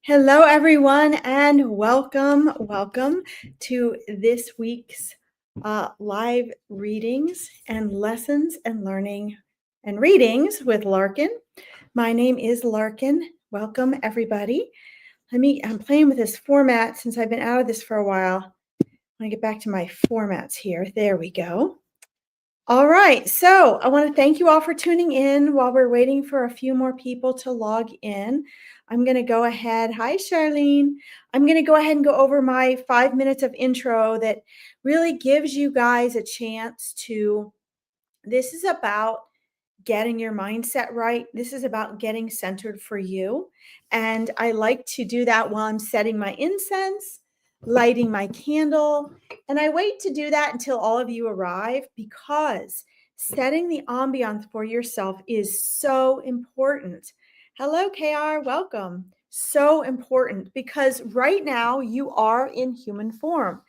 Hello, everyone, and welcome to this week's live readings and lessons and learning and readings with Larkin. My name is Larkin. Welcome, everybody. I'm playing with this format since I've been out of this for a while. I'm going to get back to my formats here. There we go. All right, so I want to thank you all for tuning in while we're waiting for a few more people to log in. I'm going to go ahead. Hi, Charlene. I'm going to go ahead and go over my 5 minutes of intro that really gives you guys a chance to, this is about getting your mindset right. This is about getting centered for you. And I like to do that while I'm setting my incense, lighting my candle. And I wait to do that until all of you arrive, because setting the ambiance for yourself is so important. Hello, KR. Welcome. So important, because right now you are in human form.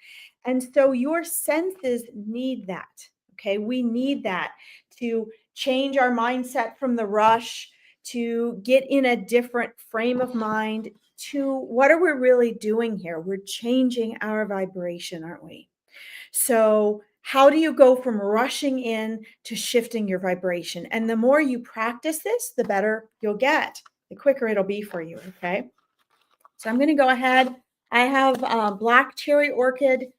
And so your senses need that. Okay. We need that to change our mindset from the rush, to get in a different frame of mind, to what are we really doing here? We're changing our vibration, aren't we? So how do you go from rushing in to shifting your vibration? And the more you practice this, the better you'll get, the quicker it'll be for you. Okay. So I'm going to go ahead. I have black cherry orchid.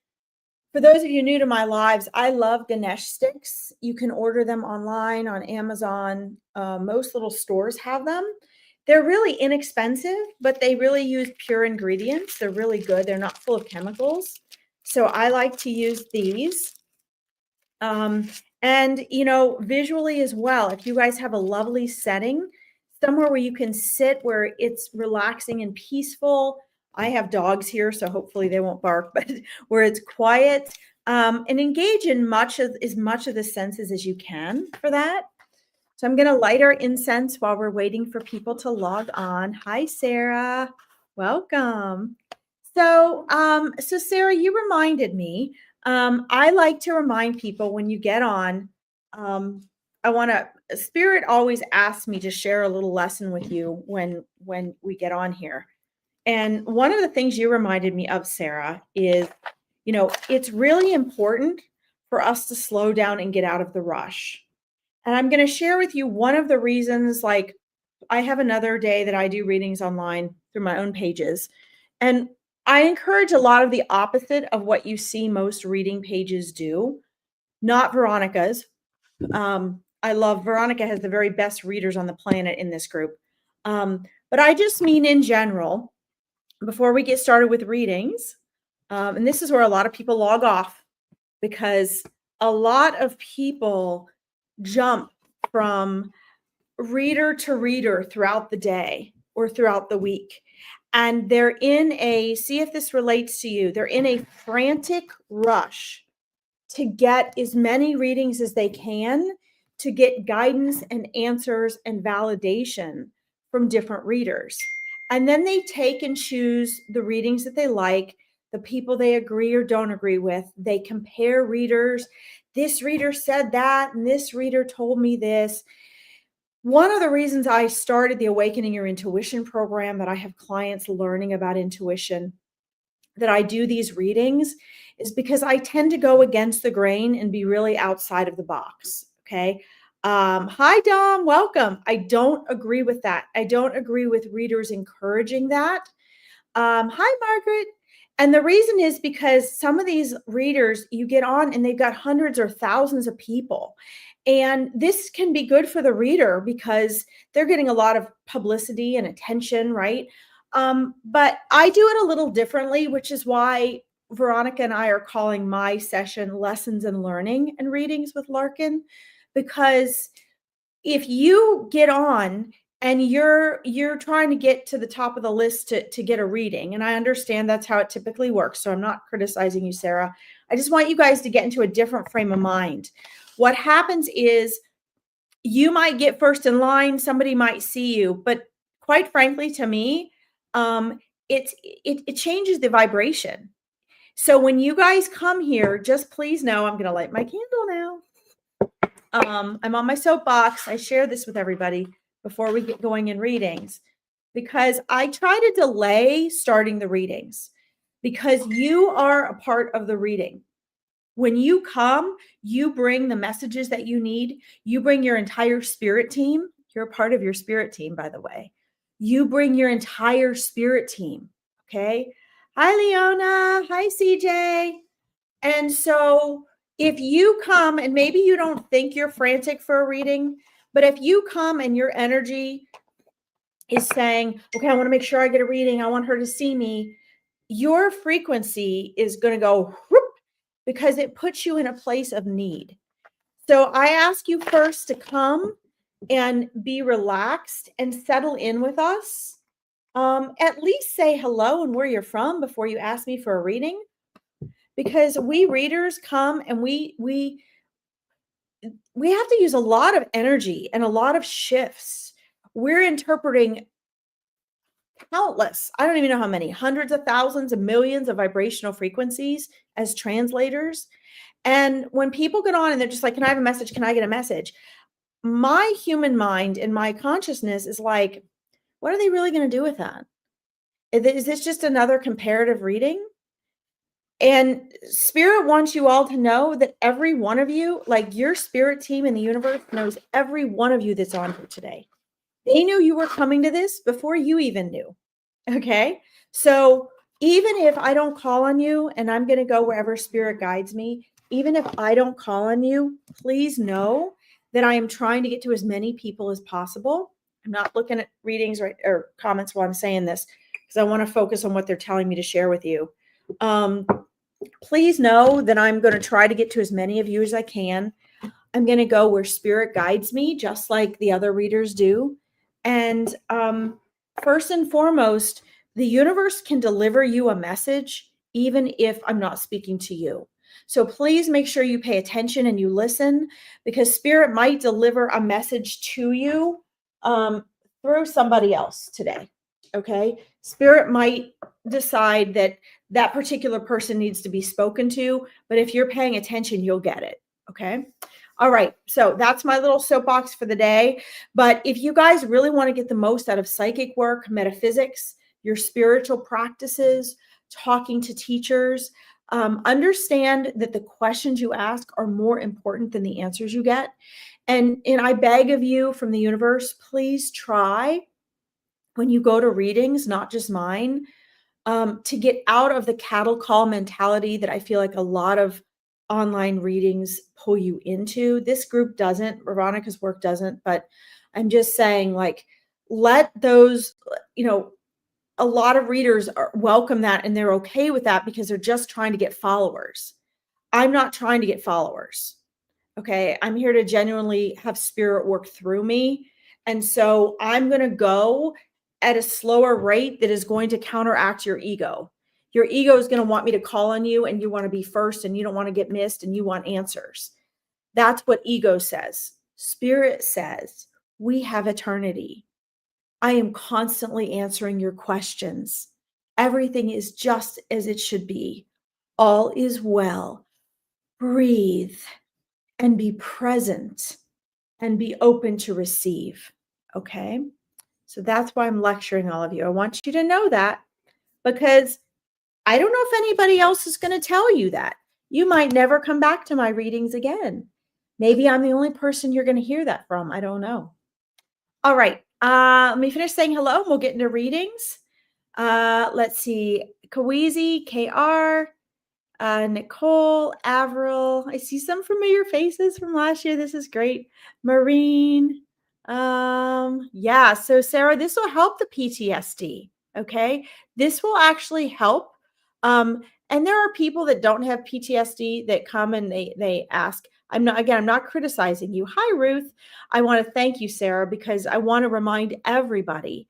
For those of you new to my lives, I love Ganesh sticks. You can order them online on Amazon. Most little stores have them. They're really inexpensive, but they really use pure ingredients. They're really good. They're not full of chemicals. So I like to use these. And, visually as well, if you guys have a lovely setting, somewhere where you can sit, where it's relaxing and peaceful. I have dogs here, so hopefully they won't bark, but where it's quiet, and engage in as much of the senses as you can for that. So I'm going to light our incense while we're waiting for people to log on. Hi, Sarah. Welcome. So Sarah, you reminded me. I like to remind people when you get on. Spirit always asks me to share a little lesson with you when we get on here. And one of the things you reminded me of, Sarah, is, it's really important for us to slow down and get out of the rush. And I'm going to share with you one of the reasons. Like, I have another day that I do readings online through my own pages. And I encourage a lot of the opposite of what you see most reading pages do, not Veronica's. I love Veronica, has the very best readers on the planet in this group. But I just mean in general, before we get started with readings, and this is where a lot of people log off, because a lot of people jump from reader to reader throughout the day or throughout the week. And they're see if this relates to you, they're in a frantic rush to get as many readings as they can, to get guidance and answers and validation from different readers. And then they take and choose the readings that they like, the people they agree or don't agree with. They compare readers. This reader said that, and this reader told me this. One of the reasons I started the Awakening Your Intuition program, that I have clients learning about intuition, that I do these readings, is because I tend to go against the grain and be really outside of the box. Okay. Hi, Dom. Welcome. I don't agree with that. I don't agree with readers encouraging that. Hi, Margaret. And the reason is because some of these readers, you get on and they've got hundreds or thousands of people. And this can be good for the reader because they're getting a lot of publicity and attention, right? But I do it a little differently, which is why Veronica and I are calling my session Lessons in Learning and Readings with Larkin. Because if you get on and you're trying to get to the top of the list to get a reading, and I understand that's how it typically works, so I'm not criticizing you, Sarah. I just want you guys to get into a different frame of mind. What happens is you might get first in line, somebody might see you, but quite frankly, to me, it changes the vibration. So when you guys come here, just please know, I'm going to light my candle now. I'm on my soapbox. I share this with everybody before we get going in readings, because I try to delay starting the readings because you are a part of the reading. When you come, you bring the messages that you need. You bring your entire spirit team. You're a part of your spirit team, by the way. You bring your entire spirit team. Okay. Hi, Leona. Hi, CJ. And so if you come and maybe you don't think you're frantic for a reading, but if you come and your energy is saying, okay, I want to make sure I get a reading, I want her to see me, your frequency is going to go whoop, because it puts you in a place of need. So I ask you first to come and be relaxed and settle in with us. At least say hello and where you're from before you ask me for a reading, because we readers come and we have to use a lot of energy and a lot of shifts. We're interpreting countless, I don't even know how many, hundreds of thousands of millions of vibrational frequencies as translators. And when people get on and they're just like, can I have a message? Can I get a message? My human mind and my consciousness is like, what are they really going to do with that? Is this just another comparative reading? And spirit wants you all to know that every one of you, like your spirit team in the universe, knows every one of you that's on here today. They knew you were coming to this before you even knew. Okay. So even if I don't call on you and I'm going to go wherever spirit guides me, even if I don't call on you, please know that I am trying to get to as many people as possible. I'm not looking at readings or comments while I'm saying this because I want to focus on what they're telling me to share with you. Please know that I'm going to try to get to as many of you as I can. I'm going to go where spirit guides me, just like the other readers do. And first and foremost, the universe can deliver you a message, even if I'm not speaking to you. So please make sure you pay attention and you listen, because spirit might deliver a message to you through somebody else today. Okay. Spirit might decide that that particular person needs to be spoken to, but if you're paying attention, you'll get it. Okay. All right. So that's my little soapbox for the day. But if you guys really want to get the most out of psychic work, metaphysics, your spiritual practices, talking to teachers, understand that the questions you ask are more important than the answers you get. And I beg of you from the universe, please try when you go to readings, not just mine, to get out of the cattle call mentality that I feel like a lot of online readings pull you into. This group doesn't, Veronica's work doesn't, but I'm just saying, like, let those, a lot of readers welcome that and they're okay with that because they're just trying to get followers. I'm not trying to get followers. Okay. I'm here to genuinely have spirit work through me. And so I'm going to go at a slower rate that is going to counteract your ego. Your ego is going to want me to call on you and you want to be first and you don't want to get missed and you want answers. That's what ego says. Spirit says, we have eternity. I am constantly answering your questions. Everything is just as it should be. All is well. Breathe and be present and be open to receive. Okay. So that's why I'm lecturing all of you. I want you to know that, because I don't know if anybody else is going to tell you that. You might never come back to my readings again. Maybe I'm the only person you're going to hear that from. I don't know. All right. Let me finish saying hello and we'll get into readings. Let's see. Kawizi, KR, Nicole, Avril. I see some familiar faces from last year. This is great. Maureen. Yeah. So Sarah, this will help the PTSD. Okay. This will actually help. And there are people that don't have PTSD that come and they ask. I'm not criticizing you. Hi, Ruth. I want to thank you, Sarah, because I want to remind everybody.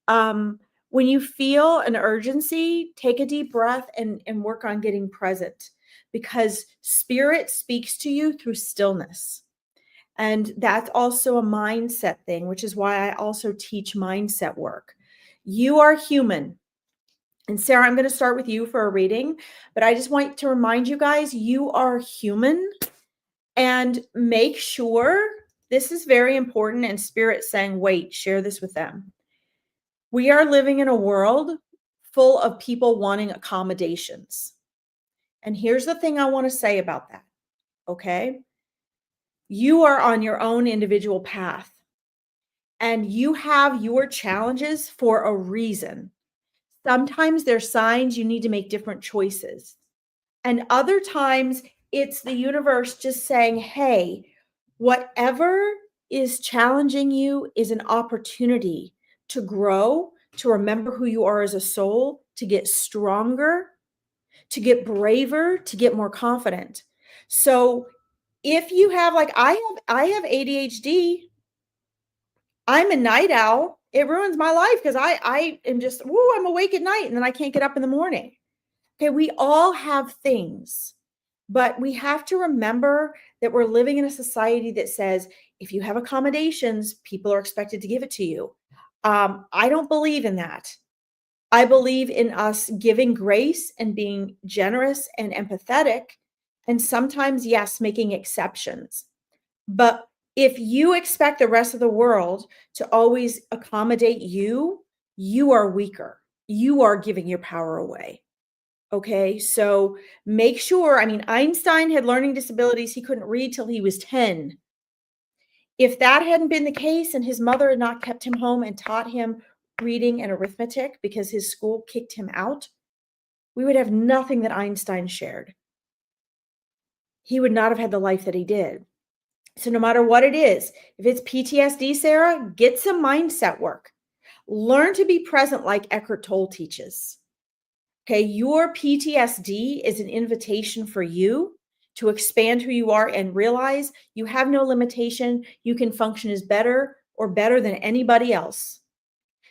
When you feel an urgency, take a deep breath and work on getting present, because spirit speaks to you through stillness. And that's also a mindset thing, which is why I also teach mindset work. You are human. And Sarah, I'm going to start with you for a reading, but I just want to remind you guys, you are human, and make sure, this is very important, and spirit saying, wait, share this with them. We are living in a world full of people wanting accommodations. And here's the thing I want to say about that. Okay. You are on your own individual path and you have your challenges for a reason. Sometimes there's signs you need to make different choices. And other times it's the universe just saying, hey, whatever is challenging you is an opportunity to grow, to remember who you are as a soul, to get stronger, to get braver, to get more confident. So if you have like I have ADHD, I'm a night owl. It ruins my life because I am just, woo, I'm awake at night and then I can't get up in the morning. Okay, we all have things, but we have to remember that we're living in a society that says if you have accommodations, people are expected to give it to you. I don't believe in that. I believe in us giving grace and being generous and empathetic, and sometimes, yes, making exceptions. But if you expect the rest of the world to always accommodate you, you are weaker. You are giving your power away. Okay, so make sure. I mean, Einstein had learning disabilities. He couldn't read till he was 10. If that hadn't been the case and his mother had not kept him home and taught him reading and arithmetic because his school kicked him out, we would have nothing that Einstein shared. He would not have had the life that he did. So no matter what it is, if it's PTSD, Sarah, get some mindset work. Learn to be present like Eckhart Tolle teaches. Okay, your PTSD is an invitation for you to expand who you are and realize you have no limitation. You can function as better or better than anybody else.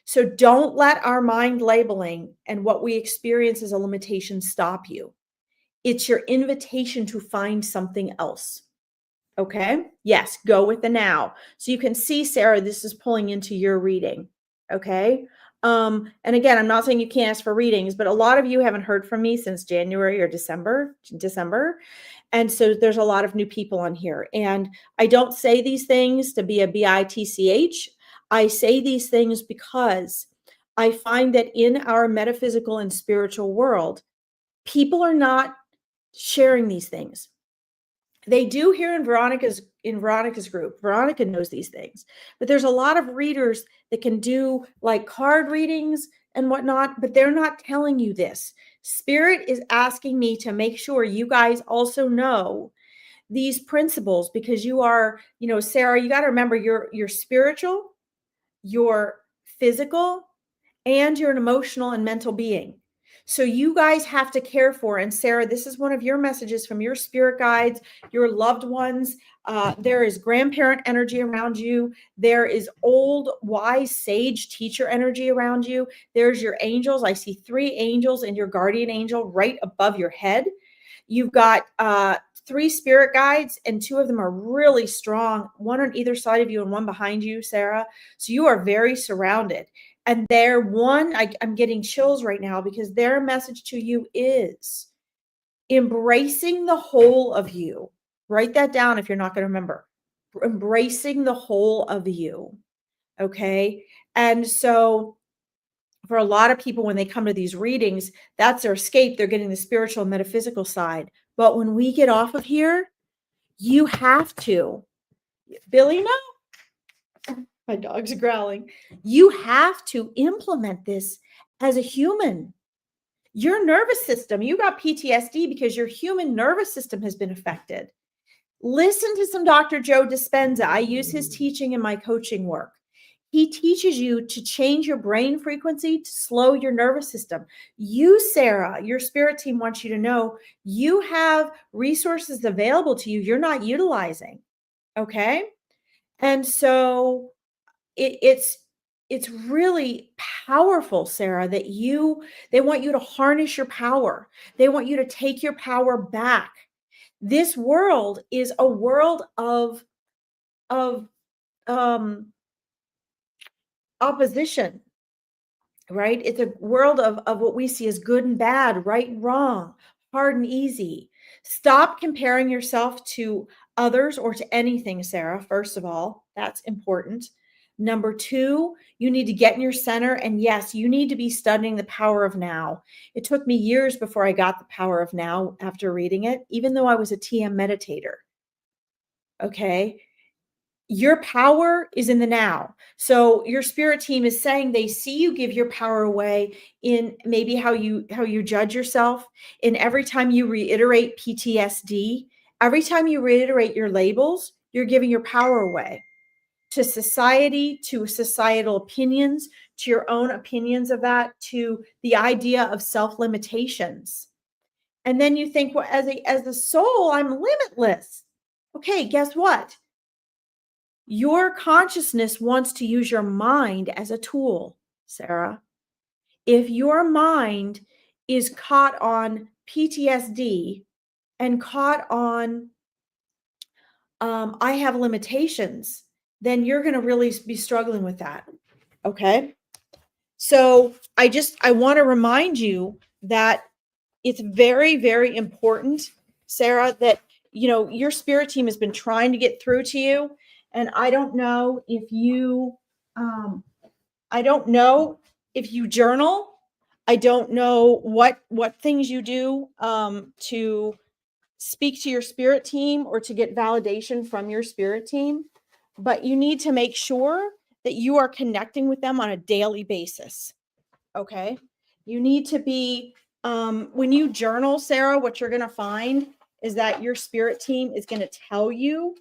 So don't let our mind labeling and what we experience as a limitation stop you. It's your invitation to find something else. Okay? Yes, go with the now. So you can see, Sarah, this is pulling into your reading. Okay? And again, I'm not saying you can't ask for readings, but a lot of you haven't heard from me since January or December. And so there's a lot of new people on here. And I don't say these things to be a bitch. I say these things because I find that in our metaphysical and spiritual world, people are not sharing these things. They do here in Veronica's group. Veronica knows these things, but there's a lot of readers that can do like card readings and whatnot, but they're not telling you this. Spirit is asking me to make sure you guys also know these principles because you are, Sarah, you got to remember you're spiritual, you're physical, and you're an emotional and mental being. So you guys have to care for, and Sarah, this is one of your messages from your spirit guides, your loved ones. There is grandparent energy around you. There is old, wise, sage teacher energy around you. There's your angels. I see 3 angels and your guardian angel right above your head. You've got 3 spirit guides, and 2 of them are really strong, one on either side of you and one behind you, Sarah. So you are very surrounded. And I'm getting chills right now because their message to you is embracing the whole of you. Write that down if you're not going to remember. Embracing the whole of you. Okay. And so for a lot of people, when they come to these readings, that's their escape. They're getting the spiritual and metaphysical side. But when we get off of here, you have to. Billy, no. My dog's growling. You have to implement this as a human. Your nervous system, you got PTSD because your human nervous system has been affected. Listen to some Dr. Joe Dispenza. I use his teaching in my coaching work. He teaches you to change your brain frequency to slow your nervous system. You, Sarah, your spirit team wants you to know you have resources available to you you're not utilizing. Okay? And so it's really powerful, Sarah, that they want you to harness your power. They want you to take your power back. This world is a world of opposition, right? It's a world of what we see as good and bad, right and wrong, hard and easy. Stop comparing yourself to others or to anything, Sarah. First of all, that's important. Number 2, you need to get in your center. And yes, you need to be studying the power of now. It took me years before I got the power of now after reading it, even though I was a TM meditator. Okay. Your power is in the now. So your spirit team is saying they see you give your power away in maybe how you judge yourself, in every time you reiterate PTSD, every time you reiterate your labels, you're giving your power away to society, to societal opinions, to your own opinions of that, to the idea of self-limitations. And then you think, well, as a soul, I'm limitless. Okay, guess what? Your consciousness wants to use your mind as a tool, Sarah. If your mind is caught on PTSD and caught on, I have limitations, then you're going to really be struggling with that. Okay. So I want to remind you that it's very, very important, Sarah, that, your spirit team has been trying to get through to you. And I don't know if you journal. I don't know what things you do to speak to your spirit team or to get validation from your spirit team, but you need to make sure that you are connecting with them on a daily basis. Okay. You need to be, when you journal, Sarah, what you're going to find is that your spirit team is going to tell you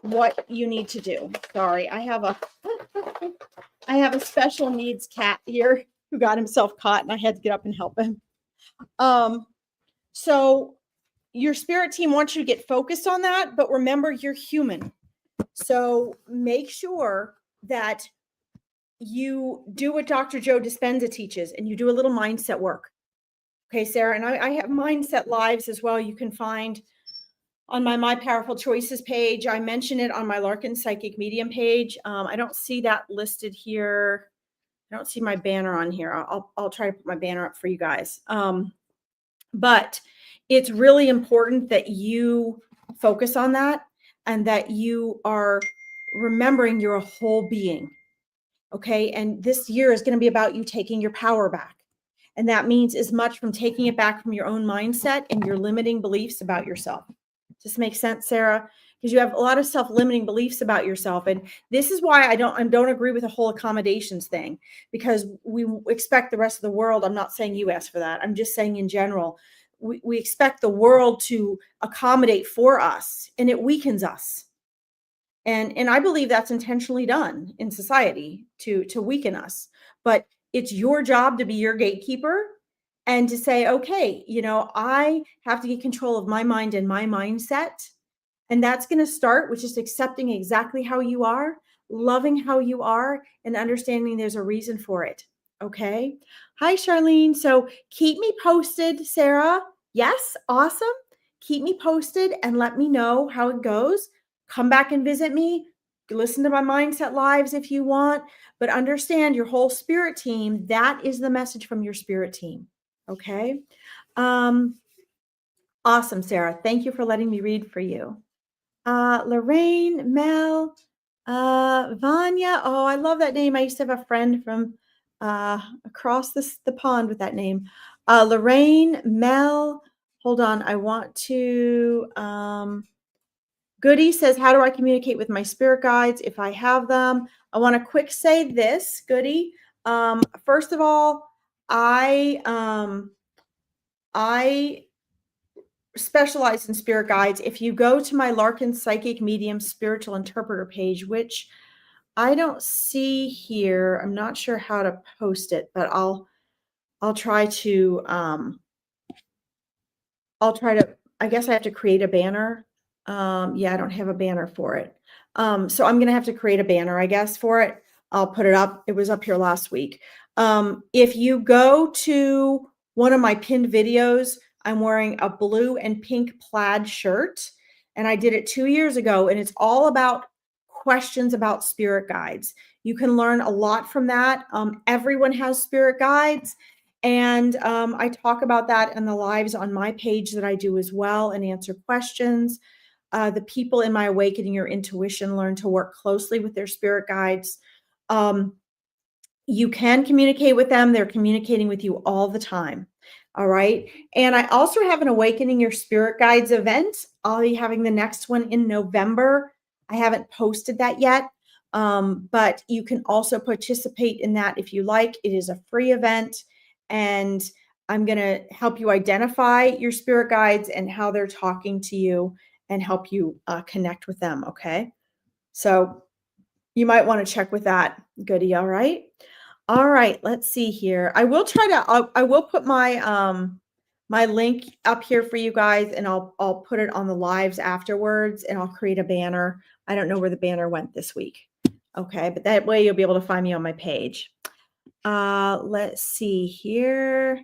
what you need to do. Sorry, I have a special needs cat here who got himself caught and I had to get up and help him. So your spirit team wants you to get focused on that, but remember, you're human. So make sure that you do what Dr. Joe Dispenza teaches and you do a little mindset work. Okay, Sarah, and I have mindset lives as well. You can find on my Powerful Choices page. I mention it on my Larkin Psychic Medium page. I don't see that listed here. I don't see my banner on here. I'll try to put my banner up for you guys. But it's really important that you focus on that and that you are remembering you're a whole being. Okay. And this year is going to be about you taking your power back. And that means as much from taking it back from your own mindset and your limiting beliefs about yourself. Does this make sense, Sarah? Because you have a lot of self-limiting beliefs about yourself. And this is why I don't agree with the whole accommodations thing, because we expect the rest of the world. I'm not saying you asked for that. I'm just saying in general, we expect the world to accommodate for us, and it weakens us. And I believe that's intentionally done in society to weaken us. But it's your job to be your gatekeeper and to say, okay, I have to get control of my mind and my mindset. And that's going to start with just accepting exactly how you are, loving how you are, and understanding there's a reason for it. Okay. Hi, Charlene. So keep me posted, Sarah. Yes. Awesome. Keep me posted and let me know how it goes. Come back and visit me. Listen to my Mindset Lives if you want, but understand your whole spirit team. That is the message from your spirit team. Okay. Awesome, Sarah. Thank you for letting me read for you. Lorraine, Mel, Vanya. Oh, I love that name. I used to have a friend from across the pond with that name. Lorraine, Mel. Hold on. I want to. Goody says, how do I communicate with my spirit guides if I have them? I want to quick say this, Goody. First of all, I specialize in spirit guides. If you go to my Larkin Psychic Medium Spiritual Interpreter page, which I don't see here, I'm not sure how to post it, but I'll try to, I guess I have to create a banner. Yeah, I don't have a banner for it. So I'm going to have to create a banner, I guess, for it. I'll put it up. It was up here last week. If you go to one of my pinned videos, I'm wearing a blue and pink plaid shirt, and I did it 2 years ago, and it's all about questions about spirit guides. You can learn a lot from that. Everyone has spirit guides, and I talk about that in the lives on my page that I do as well and answer questions. The people in my Awakening Your Intuition learn to work closely with their spirit guides. You can communicate with them. They're communicating with you all the time. All right. And I also have an Awakening Your Spirit Guides event. I'll be having the next one in November. I haven't posted that yet, but you can also participate in that if you like. It is a free event, and I'm going to help you identify your spirit guides and how they're talking to you and help you connect with them. Okay. So you might want to check with that. Goodie. All right. All right, let's see here. I will try to, I will put my, my link up here for you guys, and I'll put it on the lives afterwards, and I'll create a banner. I don't know where the banner went this week. Okay, but that way you'll be able to find me on my page. Let's see here.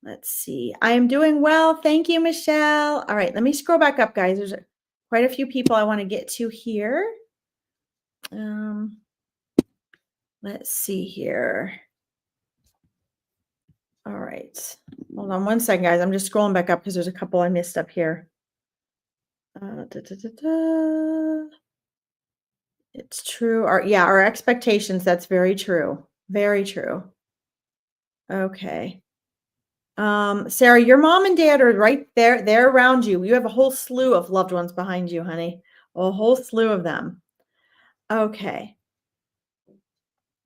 Let's see. I am doing well. Thank you, Michelle. All right, let me scroll back up, guys. There's quite a few people I want to get to here. Let's see here. All right. Hold on one second, guys. I'm just scrolling back up because there's a couple I missed up here. It's true. Our expectations. That's very true. Very true. Okay. Sarah, your mom and dad are right there. They're around you. You have a whole slew of loved ones behind you, honey. A whole slew of them. Okay.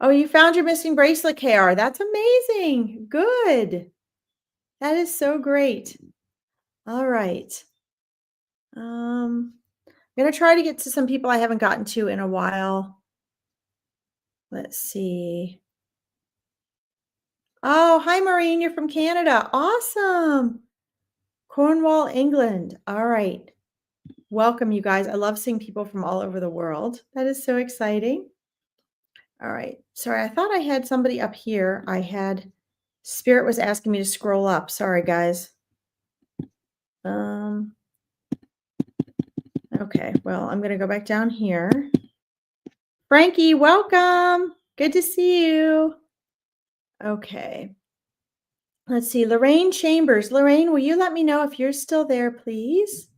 Oh, you found your missing bracelet, KR. That's amazing. Good. That is so great. All right. I'm going to try to get to some people I haven't gotten to in a while. Let's see. Oh, hi, Maureen. You're from Canada. Awesome. Cornwall, England. All right. Welcome, you guys. I love seeing people from all over the world. That is so exciting. All right. Sorry, I thought I had somebody up here. Spirit was asking me to scroll up. Sorry, guys. Okay, well, I'm going to go back down here. Frankie, welcome. Good to see you. Okay. Let's see. Lorraine Chambers. Lorraine, will you let me know if you're still there, please?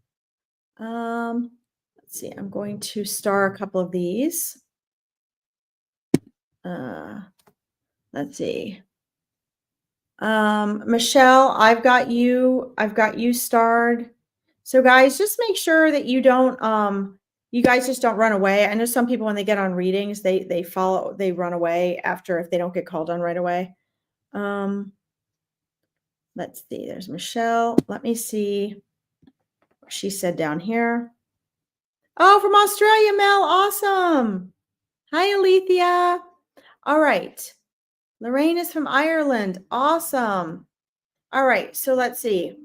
Let's see. I'm going to star a couple of these. Let's see. Michelle, I've got you starred. So guys, just make sure that you guys just don't run away. I know some people, when they get on readings, they run away after if they don't get called on right away. Let's see. There's Michelle. Let me see what she said down here. Oh, from Australia, Mel. Awesome. Hi, Alethea. All right. Lorraine is from Ireland. Awesome. All right. So let's see.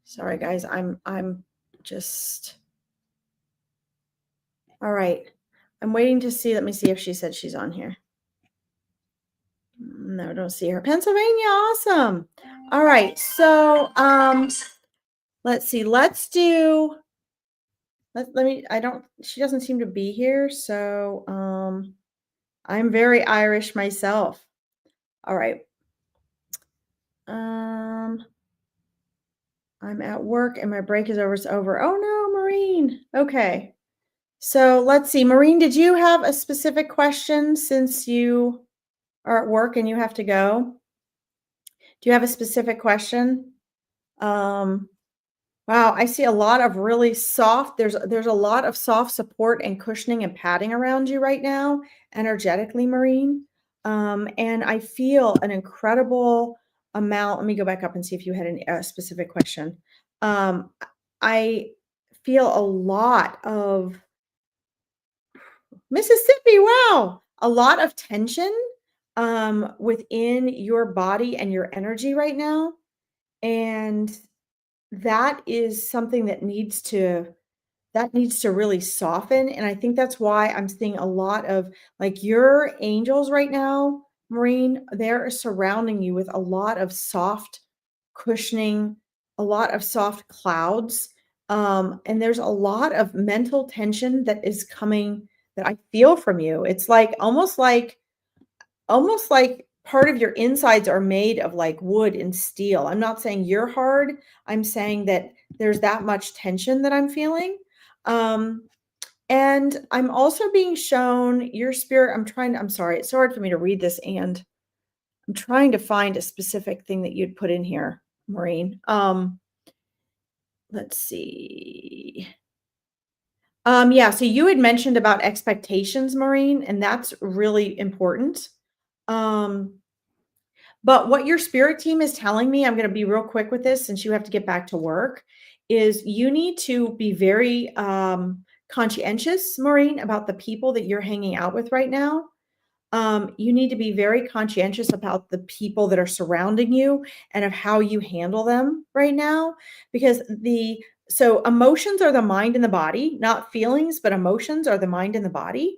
Sorry, guys. I'm just. All right. I'm waiting to see. Let me see if she said she's on here. No, don't see her. Pennsylvania. Awesome. All right. So, let's see. Let's do. She doesn't seem to be here. So, I'm very Irish myself. All right. I'm at work and my break is over. It's over. Oh no, Maureen. Okay. So let's see. Maureen, did you have a specific question since you are at work and you have to go? Do you have a specific question? Wow, I see a lot of really soft, there's a lot of soft support and cushioning and padding around you right now, energetically, Maureen. And I feel an incredible amount. Let me go back up and see if you had a specific question. I feel a lot of Mississippi. Wow. A lot of tension within your body and your energy right now. And that is something that needs to really soften. And I think that's why I'm seeing a lot of like your angels right now, Maureen, they're surrounding you with a lot of soft cushioning, a lot of soft clouds. And there's a lot of mental tension that is coming that I feel from you. It's like almost like part of your insides are made of like wood and steel. I'm not saying you're hard. I'm saying that there's that much tension that I'm feeling. And I'm also being shown your spirit. I'm sorry, it's so hard for me to read this, and I'm trying to find a specific thing that you'd put in here, Maureen. Let's see. Yeah, so you had mentioned about expectations, Maureen, and that's really important. Um, but what your spirit team is telling me, I'm going to be real quick with this since you have to get back to work, is you need to be very conscientious, Maureen, about the people that you're hanging out with right now. You need to be very conscientious about the people that are surrounding you and of how you handle them right now, because so emotions are the mind and the body, not feelings, but emotions are the mind and the body.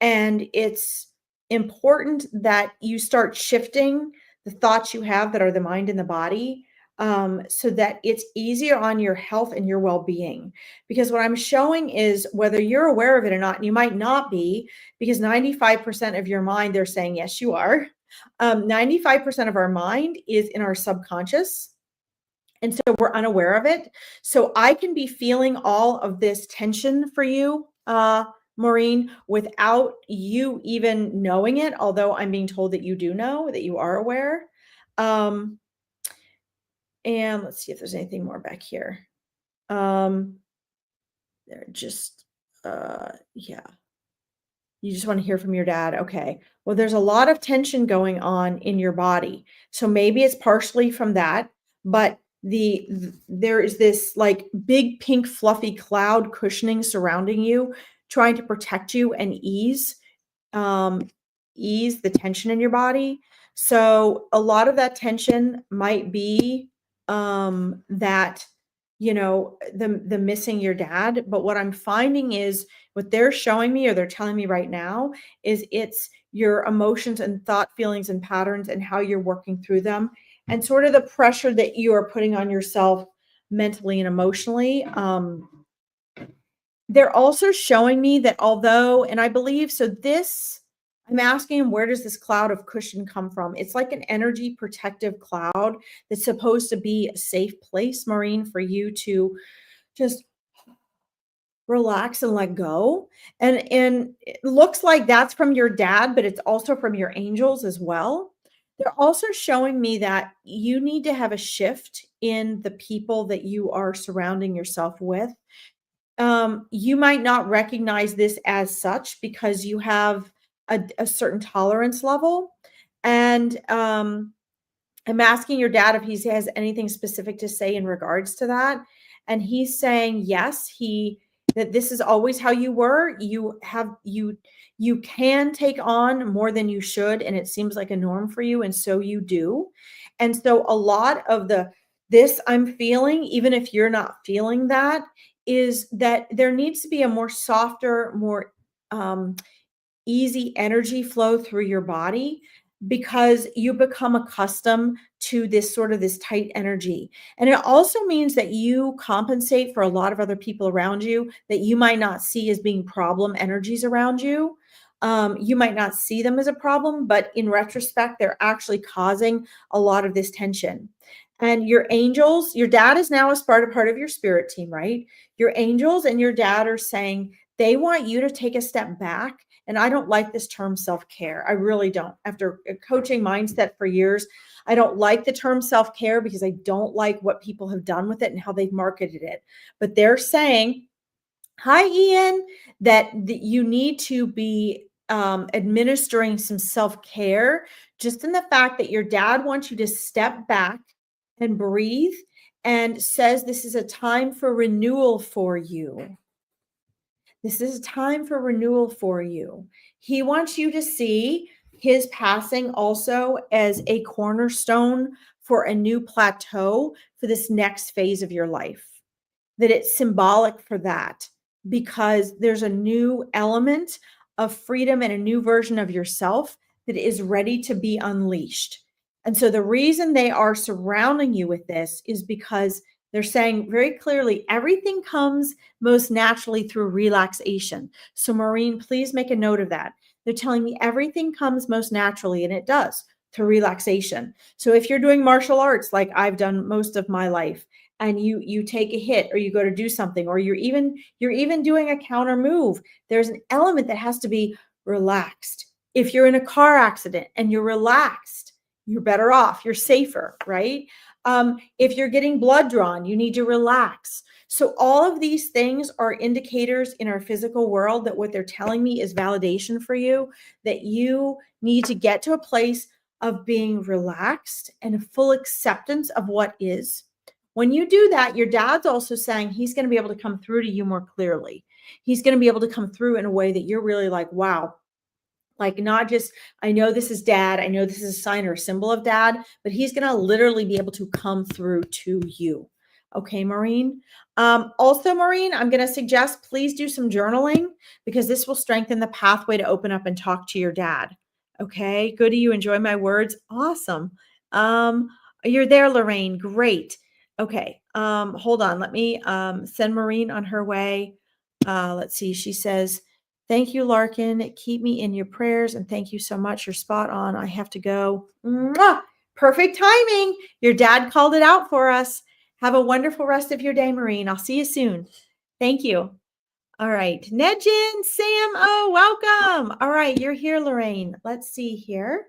And it's important that you start shifting the thoughts you have that are the mind and the body, so that it's easier on your health and your well-being. Because what I'm showing is, whether you're aware of it or not, and you might not be, because 95% of your mind, they're saying, yes, you are. 95% of our mind is in our subconscious. And so we're unaware of it. So I can be feeling all of this tension for you, Maureen, without you even knowing it, although I'm being told that you do know, that you are aware. And let's see if there's anything more back here. They're just, yeah. You just want to hear from your dad. Okay. Well, there's a lot of tension going on in your body. So maybe it's partially from that, but there is this like big pink fluffy cloud cushioning surrounding you, trying to protect you and um, ease the tension in your body. So a lot of that tension might be that, the missing your dad. But what I'm finding is, what they're showing me, or they're telling me right now, is it's your emotions and thought, feelings, and patterns, and how you're working through them, and sort of the pressure that you are putting on yourself mentally and emotionally. They're also showing me that, although, and I believe, so this, I'm asking, where does this cloud of cushion come from? It's like an energy protective cloud that's supposed to be a safe place, Maureen, for you to just relax and let go. And it looks like that's from your dad, but it's also from your angels as well. They're also showing me that you need to have a shift in the people that you are surrounding yourself with. You might not recognize this as such because you have a certain tolerance level. And I'm asking your dad if he has anything specific to say in regards to that. And he's saying, yes, that this is always how you were. You can take on more than you should, and it seems like a norm for you, and so you do. And so a lot of this I'm feeling, even if you're not feeling that, is that there needs to be a more softer, more easy energy flow through your body, because you become accustomed to this tight energy. And it also means that you compensate for a lot of other people around you that you might not see as being problem energies around you. You might not see them as a problem, but in retrospect, they're actually causing a lot of this tension. And your angels, your dad is now a part of your spirit team, right? Your angels and your dad are saying they want you to take a step back. And I don't like this term self-care. I really don't. After a coaching mindset for years, I don't like the term self-care because I don't like what people have done with it and how they've marketed it. But they're saying, hi, Ian, that you need to be administering some self-care, just in the fact that your dad wants you to step back and breathe, and says this is a time for renewal for you. This is a time for renewal for you. He wants you to see his passing also as a cornerstone for a new plateau for this next phase of your life, that it's symbolic for that, because there's a new element of freedom and a new version of yourself that is ready to be unleashed. And so the reason they are surrounding you with this is because they're saying very clearly, everything comes most naturally through relaxation. So Maureen, please make a note of that. They're telling me everything comes most naturally, and it does, through relaxation. So if you're doing martial arts, like I've done most of my life, and you take a hit, or you go to do something, or you're even doing a counter move, there's an element that has to be relaxed. If you're in a car accident and you're relaxed, you're better off, you're safer, right? If you're getting blood drawn, you need to relax. So all of these things are indicators in our physical world that what they're telling me is validation for you, that you need to get to a place of being relaxed and a full acceptance of what is. When you do that, your dad's also saying he's going to be able to come through to you more clearly. He's going to be able to come through in a way that you're really like, wow, like not just, I know this is dad, I know this is a sign or a symbol of dad, but he's going to literally be able to come through to you. Okay, Maureen. Also, Maureen, I'm going to suggest please do some journaling, because this will strengthen the pathway to open up and talk to your dad. Okay, good. Do you enjoy my words? Awesome. You're there, Lorraine. Great. Okay. Hold on. Let me send Maureen on her way. Let's see. She says, thank you, Larkin. Keep me in your prayers, and thank you so much. You're spot on. I have to go. Mwah! Perfect timing. Your dad called it out for us. Have a wonderful rest of your day, Maureen. I'll see you soon. Thank you. All right. Nejin, Sam, oh, welcome. All right. You're here, Lorraine. Let's see here.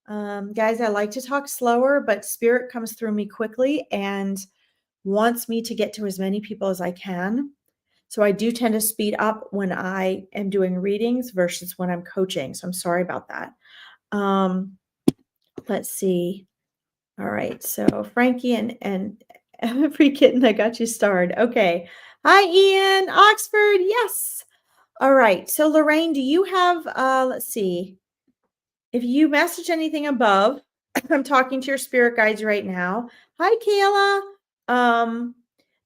Guys, I like to talk slower, but spirit comes through me quickly and wants me to get to as many people as I can. So I do tend to speed up when I am doing readings versus when I'm coaching. So I'm sorry about that. Let's see. All right. So Frankie and every kitten, I got you starred. Okay. Hi, Ian. Oxford. Yes. All right. So Lorraine, do you have, let's see. If you message anything above, I'm talking to your spirit guides right now. Hi, Kayla.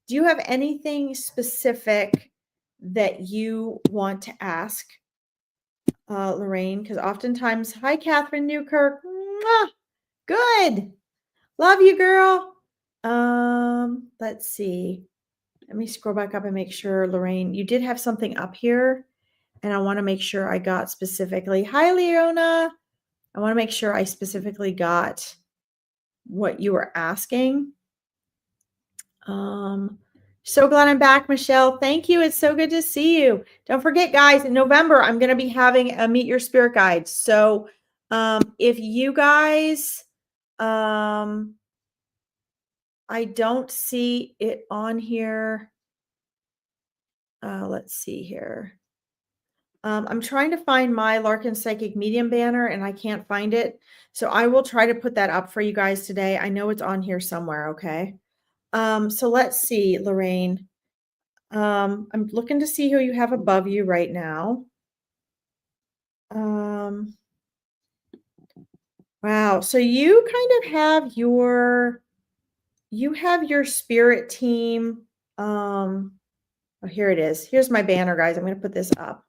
Do you have anything specific that you want to ask, Lorraine? Because oftentimes, hi, Catherine Newkirk. Mwah! Good. Love you, girl. Let's see. Let me scroll back up and make sure, Lorraine, you did have something up here, and I want to make sure I got specifically. Hi, Leona. I want to make sure I specifically got what you were asking. So glad I'm back, Michelle. Thank you. It's so good to see you. Don't forget, guys, in November, I'm going to be having a Meet Your Spirit Guide. So if you guys, I don't see it on here. Let's see here. I'm trying to find my Larkin Psychic Medium banner, and I can't find it. So I will try to put that up for you guys today. I know it's on here somewhere, okay? So let's see, Lorraine. I'm looking to see who you have above you right now. Wow. So you kind of have your spirit team. Oh, here it is. Here's my banner, guys. I'm going to put this up.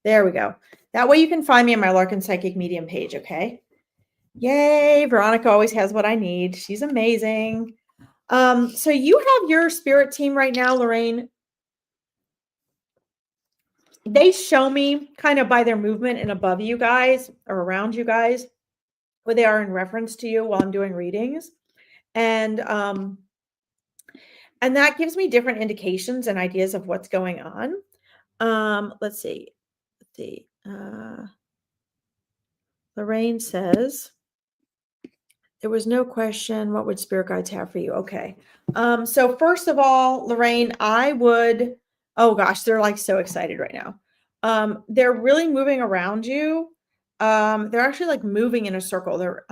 There we go. That way you can find me on my Larkin Psychic Medium page, okay? Yay, Veronica always has what I need. She's amazing. So you have your spirit team right now, Lorraine. They show me kind of by their movement and above you guys or around you guys where they are in reference to you while I'm doing readings. And that gives me different indications and ideas of what's going on. Let's see. Lorraine says, there was no question. What would spirit guides have for you? Okay. So first of all, Lorraine, I would, oh gosh, they're like so excited right now. They're really moving around you. They're actually like moving in a circle. They're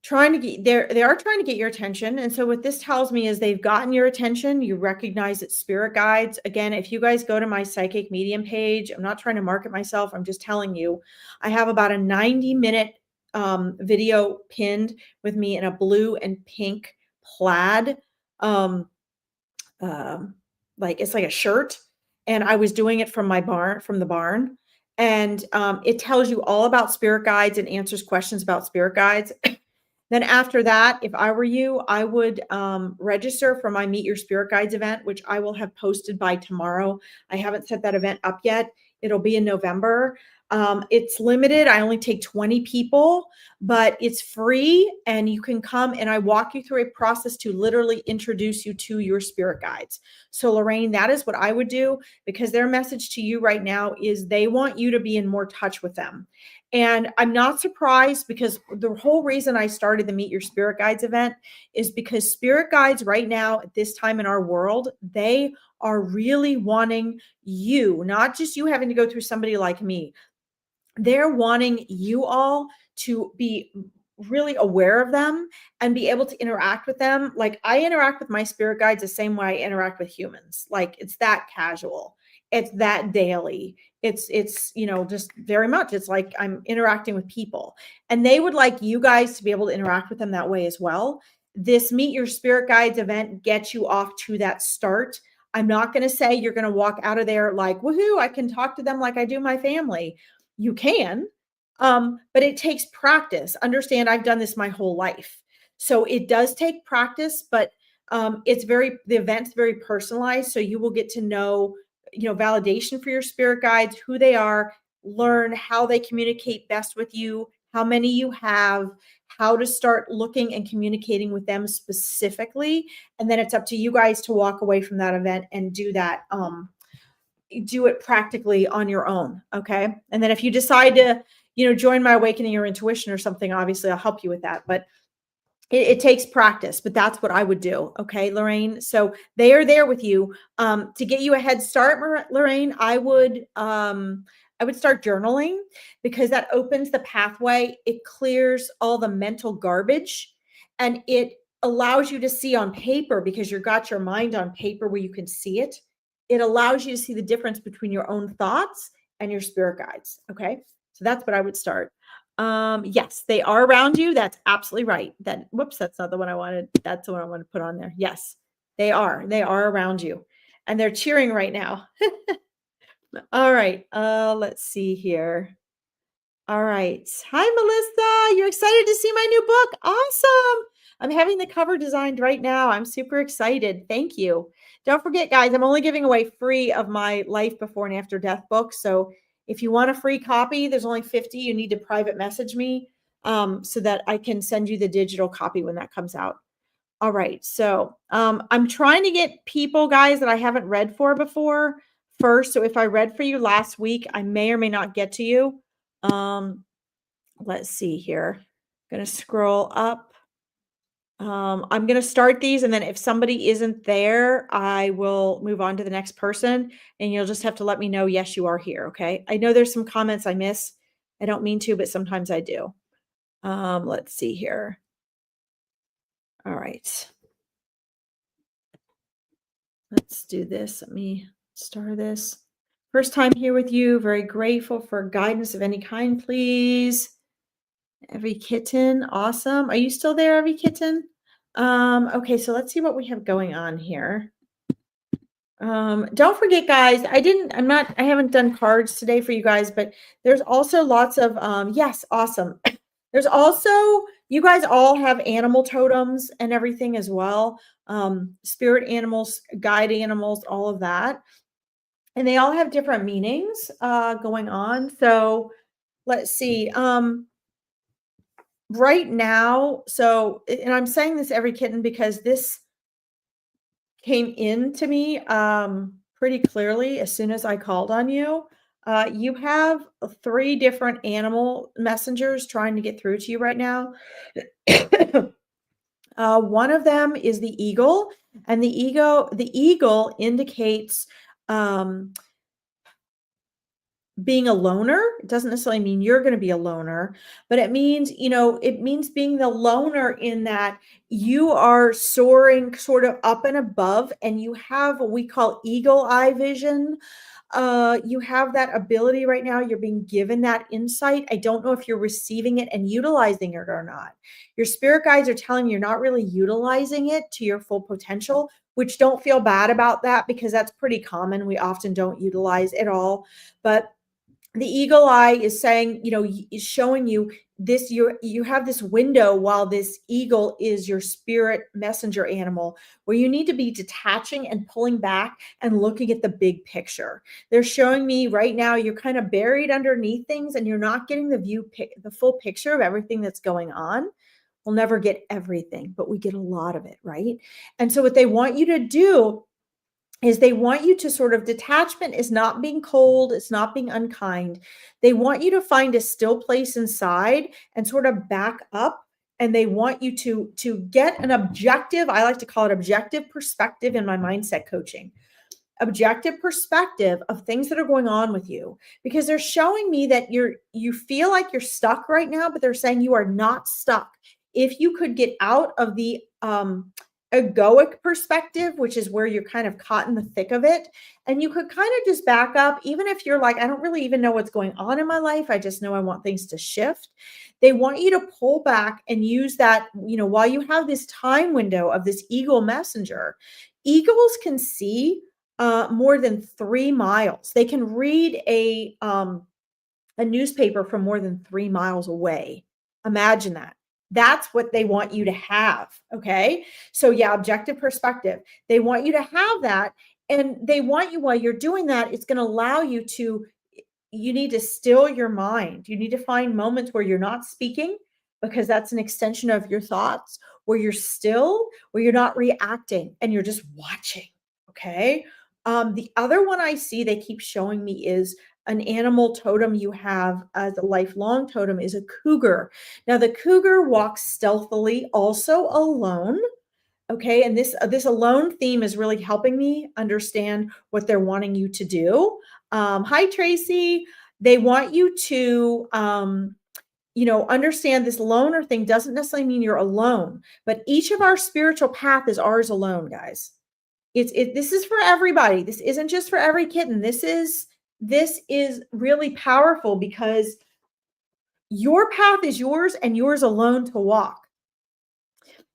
trying to get they are trying to get your attention. And so what this tells me is they've gotten your attention. You recognize it's spirit guides. Again, if you guys go to my psychic medium page, I'm not trying to market myself. I'm just telling you, I have about a 90-minute video pinned with me in a blue and pink plaid. Like it's like a shirt. And I was doing it from the barn. And it tells you all about spirit guides and answers questions about spirit guides. Then after that, if I were you, I would register for my Meet Your Spirit Guides event, which I will have posted by tomorrow. I haven't set that event up yet. It'll be in November. It's limited. I only take 20 people, but it's free and you can come and I walk you through a process to literally introduce you to your spirit guides. So Lorraine, that is what I would do, because their message to you right now is they want you to be in more touch with them. And I'm not surprised, because the whole reason I started the Meet Your Spirit Guides event is because spirit guides right now at this time in our world, they are really wanting you, not just you having to go through somebody like me. They're wanting you all to be really aware of them and be able to interact with them. Like I interact with my spirit guides the same way I interact with humans. Like it's that casual. It's that daily. It's just very much. It's like I'm interacting with people. And they would like you guys to be able to interact with them that way as well. This Meet Your Spirit Guides event gets you off to that start. I'm not going to say you're going to walk out of there like, woohoo, I can talk to them like I do my family. You can, but it takes practice. Understand, I've done this my whole life. So it does take practice, but the event's very personalized. So you will get to know, validation for your spirit guides, who they are, learn how they communicate best with you, how many you have, how to start looking and communicating with them specifically. And then it's up to you guys to walk away from that event and do that. Do it practically on your own. Okay. And then if you decide to, join my Awakening Your Intuition or something, obviously I'll help you with that. But it takes practice, but that's what I would do. Okay, Lorraine. So they are there with you. To get you a head start, Lorraine, I would start journaling, because that opens the pathway. It clears all the mental garbage and it allows you to see on paper, because you've got your mind on paper where you can see it. It allows you to see the difference between your own thoughts and your spirit guides. Okay. So that's what I would start. Yes, they are around you. That's absolutely right. That's not the one I wanted. That's the one I want to put on there. Yes, they are. They are around you and they're cheering right now. All right. Let's see here. All right. Hi, Melissa. You're excited to see my new book. Awesome. I'm having the cover designed right now. I'm super excited. Thank you. Don't forget, guys, I'm only giving away free of my Life Before and After Death book. So if you want a free copy, there's only 50. You need to private message me so that I can send you the digital copy when that comes out. All right. So I'm trying to get people, guys, that I haven't read for before first. So if I read for you last week, I may or may not get to you. Let's see here. I'm going to scroll up. I'm going to start these, and then if somebody isn't there, I will move on to the next person, and you'll just have to let me know, yes, you are here. Okay. I know there's some comments I miss. I don't mean to, but sometimes I do. Let's see here. All right. Let's do this. Let me start this. First time here with you. Very grateful for guidance of any kind, please. Evie Kitten. Awesome. Are you still there, Evie Kitten? Okay, so let's see what we have going on here. Don't forget, guys, I haven't done cards today for you guys, but there's also lots of, yes, awesome. There's also, you guys all have animal totems and everything as well. Spirit animals, guide animals, all of that. And they all have different meanings, going on. So let's see, right now. So, and I'm saying this, Every Kitten, because this came in to me pretty clearly as soon as I called on you. You have 3 different animal messengers trying to get through to you right now. One of them is the eagle, and the eagle indicates being a loner. It doesn't necessarily mean you're going to be a loner, but it means, it means being the loner in that you are soaring sort of up and above, and you have what we call eagle eye vision. You have that ability right now. You're being given that insight. I don't know if you're receiving it and utilizing it or not. Your spirit guides are telling you you're not really utilizing it to your full potential, which don't feel bad about that, because that's pretty common. We often don't utilize it all, but The eagle eye is saying, is showing you this, you have this window while this eagle is your spirit messenger animal, where you need to be detaching and pulling back and looking at the big picture. They're showing me right now you're kind of buried underneath things and you're not getting the full picture of everything that's going on. We'll never get everything, but we get a lot of it, right? And so what they want you to do is they want you to sort of, detachment is not being cold, it's not being unkind. They want you to find a still place inside and sort of back up. And they want you to get an objective, I like to call it objective perspective in my mindset coaching. Objective perspective of things that are going on with you, because they're showing me that you feel like you're stuck right now, but they're saying you are not stuck. If you could get out of the egoic perspective, which is where you're kind of caught in the thick of it, and you could kind of just back up, even if you're like, I don't really even know what's going on in my life, I just know I want things to shift. They want you to pull back and use that, while you have this time window of this eagle messenger. Eagles can see more than 3 miles. They can read a newspaper from more than 3 miles away. Imagine that. That's what they want you to have. Okay. So yeah, objective perspective. They want you to have that. And they want you, while you're doing that, it's going to allow you to, you need to still your mind. You need to find moments where you're not speaking, because that's an extension of your thoughts, where you're still, where you're not reacting and you're just watching. Okay. The other one I see they keep showing me is an animal totem you have as a lifelong totem is a cougar. Now, the cougar walks stealthily, also alone. Okay. And this alone theme is really helping me understand what they're wanting you to do. Hi, Tracy. They want you to, understand this loner thing doesn't necessarily mean you're alone, but each of our spiritual path is ours alone, guys. This is for everybody. This isn't just for every kitten. This is really powerful, because your path is yours and yours alone to walk.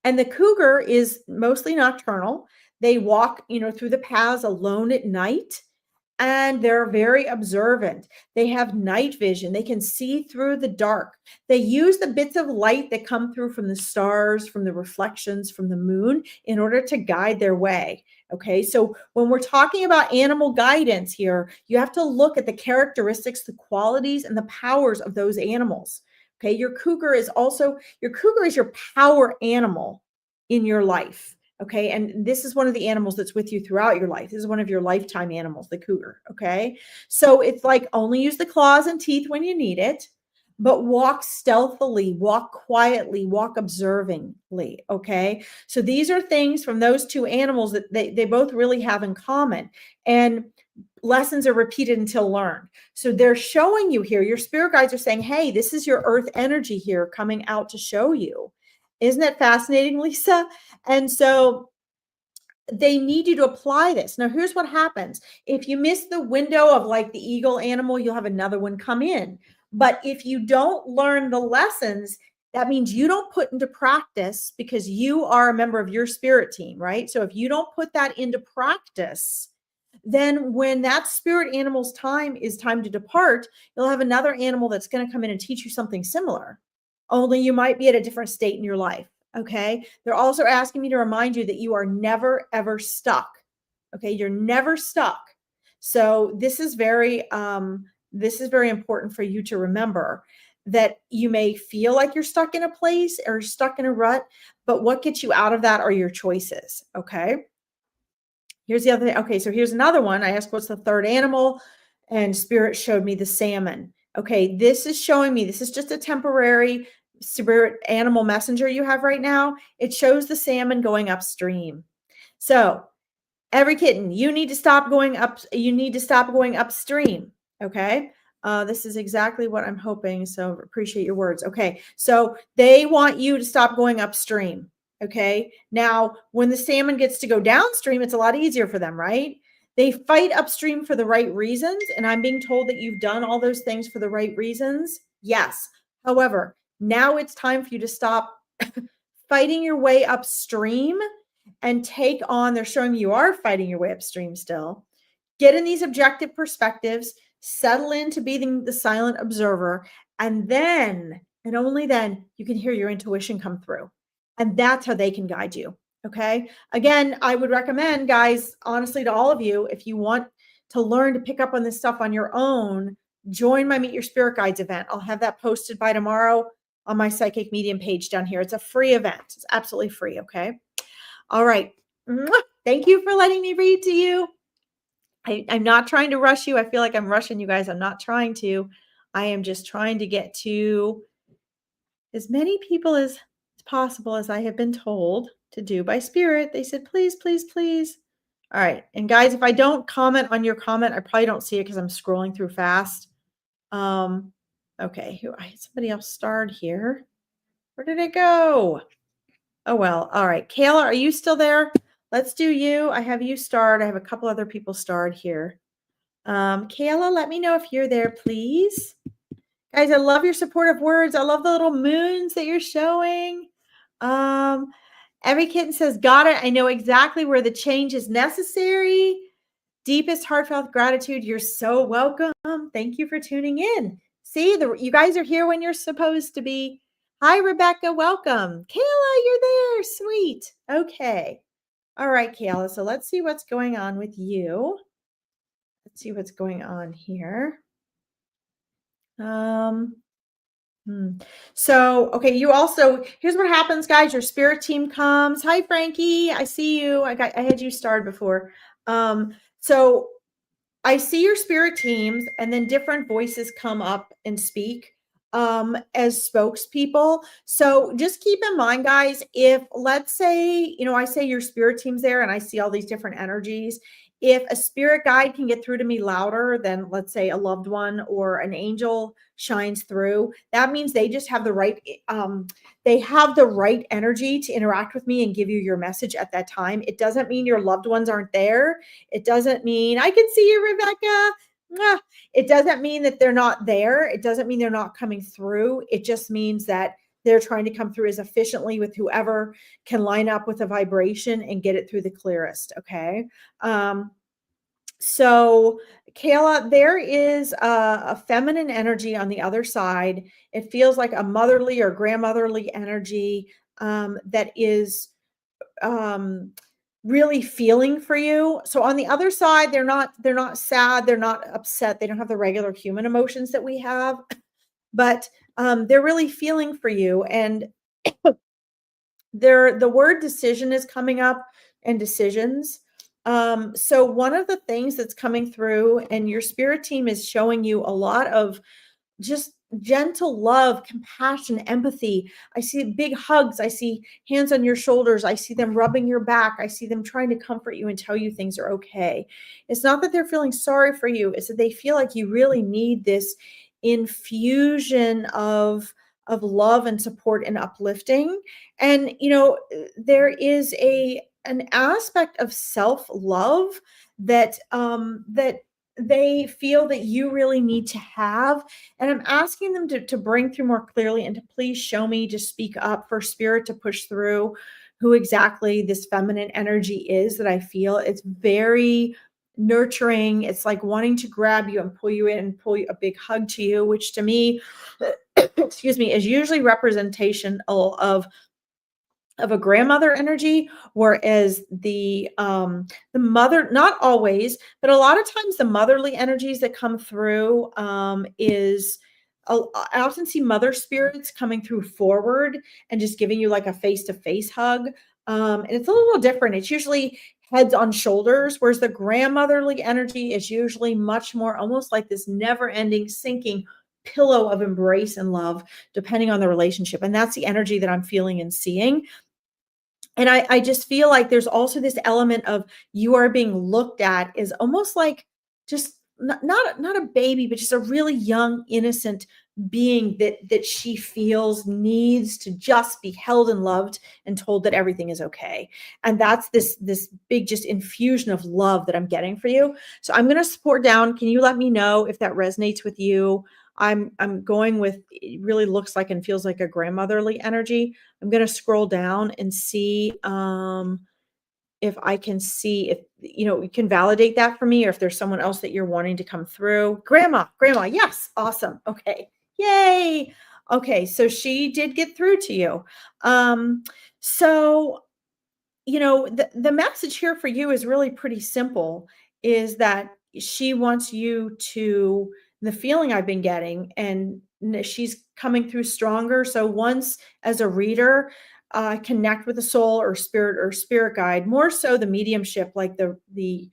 And the cougar is mostly nocturnal. They walk, through the paths alone at night, and they're very observant. They have night vision. They can see through the dark. They use the bits of light that come through from the stars, from the reflections from the moon, in order to guide their way. Okay, so when we're talking about animal guidance here, you have to look at the characteristics, the qualities, and the powers of those animals. Okay, your cougar is your power animal in your life. Okay. And this is one of the animals that's with you throughout your life. This is one of your lifetime animals, the cougar. Okay. So it's like, only use the claws and teeth when you need it, but walk stealthily, walk quietly, walk observingly. Okay. So these are things from those two animals that they both really have in common. And lessons are repeated until learned. So they're showing you here, your spirit guides are saying, hey, this is your earth energy here coming out to show you. Isn't that fascinating, Lisa? And so they need you to apply this. Now, here's what happens. If you miss the window of like the eagle animal, you'll have another one come in. But if you don't learn the lessons, that means you don't put into practice, because you are a member of your spirit team, right? So if you don't put that into practice, then when that spirit animal's time to depart, you'll have another animal that's going to come in and teach you something similar. Only you might be at a different state in your life. Okay. They're also asking me to remind you that you are never, ever stuck. Okay. You're never stuck. So this is very important for you to remember, that you may feel like you're stuck in a place or stuck in a rut, but what gets you out of that are your choices. Okay. Here's the other thing. Okay. So here's another one. I asked, what's the third animal? And spirit showed me the salmon. Okay. This is showing me, this is just a temporary spirit animal messenger you have right now. It shows the salmon going upstream. So every kitten, you need to stop going up. You need to stop going upstream. Okay. This is exactly what I'm hoping. So appreciate your words. Okay. So they want you to stop going upstream. Okay. Now, when the salmon gets to go downstream, it's a lot easier for them, right? They fight upstream for the right reasons. And I'm being told that you've done all those things for the right reasons. Yes. However, now it's time for you to stop fighting your way upstream and take on, they're showing you are fighting your way upstream still. Get in these objective perspectives, settle into being the silent observer, and then, and only then, you can hear your intuition come through. And that's how they can guide you. Okay. Again, I would recommend, guys, honestly, to all of you, if you want to learn to pick up on this stuff on your own, join my Meet Your Spirit Guides event. I'll have that posted by tomorrow on my Psychic Medium page down here. It's a free event. It's absolutely free. Okay. All right. Thank you for letting me read to you. I'm not trying to rush you. I feel like I'm rushing you guys. I'm not trying to. I am just trying to get to as many people as possible, as I have been told to do by Spirit. They said, please, please, please. All right. And guys, if I don't comment on your comment, I probably don't see it because I'm scrolling through fast. Okay. Somebody else starred here. Where did it go? Oh, well. All right. Kayla, are you still there? Let's do you. I have you starred. I have a couple other people starred here. Kayla, let me know if you're there, please. Guys, I love your supportive words. I love the little moons that you're showing. Every kitten says, got it. I know exactly where the change is necessary. Deepest heartfelt gratitude. You're so welcome. Thank you for tuning in. See, you guys are here when you're supposed to be. Hi, Rebecca. Welcome. Kayla, you're there. Sweet. Okay. All right, Kayla. So let's see what's going on with you. Let's see what's going on here. So, okay, you also, here's what happens, guys. Your spirit team comes. Hi, Frankie. I see you. I had you starred before. So I see your spirit teams, and then different voices come up and speak as spokespeople. So just keep in mind, guys, if let's say, I say your spirit team's there and I see all these different energies. If a spirit guide can get through to me louder than, let's say, a loved one or an angel shines through, that means they just have the right, energy to interact with me and give you your message at that time. It doesn't mean your loved ones aren't there. It doesn't mean, I can see you, Rebecca. It doesn't mean that they're not there. It doesn't mean they're not coming through. It just means that they're trying to come through as efficiently with whoever can line up with a vibration and get it through the clearest. Okay. So Kayla, there is a feminine energy on the other side. It feels like a motherly or grandmotherly energy that is really feeling for you. So on the other side, they're not sad, they're not upset, they don't have the regular human emotions that we have, but they're really feeling for you. And the word decision is coming up, and decisions. So one of the things that's coming through, and your spirit team is showing you a lot of just gentle love, compassion, empathy. I see big hugs. I see hands on your shoulders. I see them rubbing your back. I see them trying to comfort you and tell you things are okay. It's not that they're feeling sorry for you. It's that they feel like you really need this infusion of love and support and uplifting. And, there is an aspect of self-love that they feel that you really need to have. And I'm asking them to bring through more clearly and to please show me, to speak up for spirit to push through who exactly this feminine energy is that I feel. It's very nurturing. It's like wanting to grab you and pull you in and pull a big hug to you, which to me, excuse me, is usually representation of a grandmother energy, whereas the mother, not always, but a lot of times the motherly energies that come through is I often see mother spirits coming through forward and just giving you like a face-to-face hug. And it's a little different. It's usually heads on shoulders, whereas the grandmotherly energy is usually much more almost like this never-ending sinking pillow of embrace and love, depending on the relationship. And that's the energy that I'm feeling and seeing. And I just feel like there's also this element of you are being looked at as almost like just not a baby, but just a really young, innocent being that she feels needs to just be held and loved and told that everything is okay. And that's this big just infusion of love that I'm getting for you. So I'm going to support down. Can you let me know if that resonates with you? I'm going with, it really looks like and feels like a grandmotherly energy. I'm going to scroll down and see if I can see if, you can validate that for me, or if there's someone else that you're wanting to come through. Grandma, yes. Awesome. Okay. Yay. Okay. So she did get through to you. So, the message here for you is really pretty simple, is that she wants you to, the feeling I've been getting, and she's coming through stronger. So once, as a reader, connect with the soul or spirit guide, more so the mediumship, like the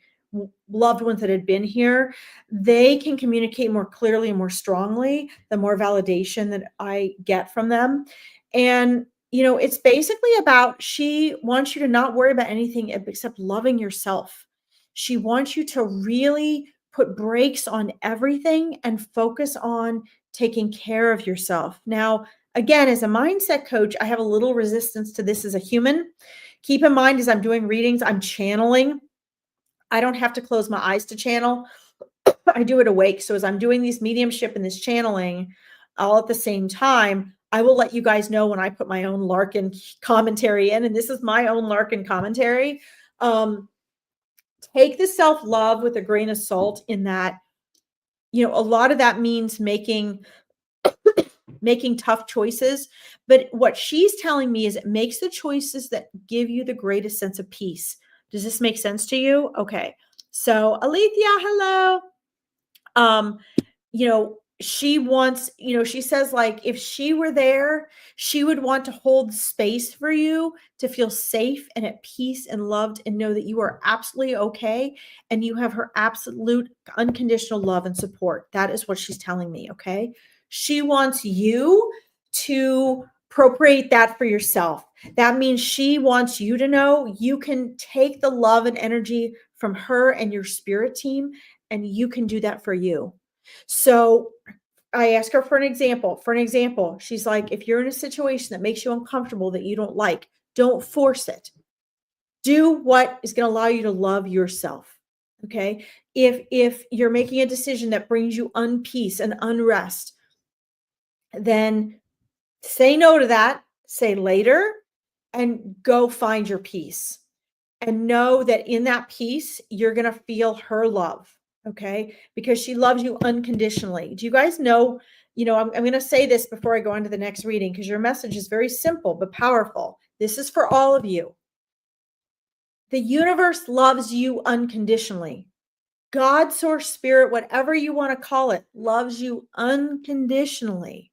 loved ones that had been here, they can communicate more clearly and more strongly the more validation that I get from them. And it's basically about, she wants you to not worry about anything except loving yourself. She wants you to really put brakes on everything and focus on taking care of yourself. Now, again, as a mindset coach, I have a little resistance to this as a human. Keep in mind, as I'm doing readings, I'm channeling. I don't have to close my eyes to channel. I do it awake. So as I'm doing these mediumship and this channeling all at the same time, I will let you guys know when I put my own Larkin commentary in, and this is my own Larkin commentary. Take the self-love with a grain of salt, in that, a lot of that means making tough choices. But what she's telling me is, it makes the choices that give you the greatest sense of peace. Does this make sense to you? Okay. So Alethea, hello. She wants, she says, like, if she were there, she would want to hold space for you to feel safe and at peace and loved, and know that you are absolutely okay and you have her absolute unconditional love and support. That is what she's telling me. Okay. She wants you to appropriate that for yourself. That means she wants you to know you can take the love and energy from her and your spirit team, and you can do that for you. So I ask her for an example. She's like, if you're in a situation that makes you uncomfortable, that you don't like, don't force it. Do what is going to allow you to love yourself. Okay. If you're making a decision that brings you unpeace and unrest, then say no to that, say later, and go find your peace. And know that in that peace, you're going to feel her love. Okay. Because she loves you unconditionally. Do you guys know, I'm going to say this before I go on to the next reading, because your message is very simple but powerful. This is for all of you. The universe loves you unconditionally. God, source, spirit, whatever you want to call it, loves you unconditionally.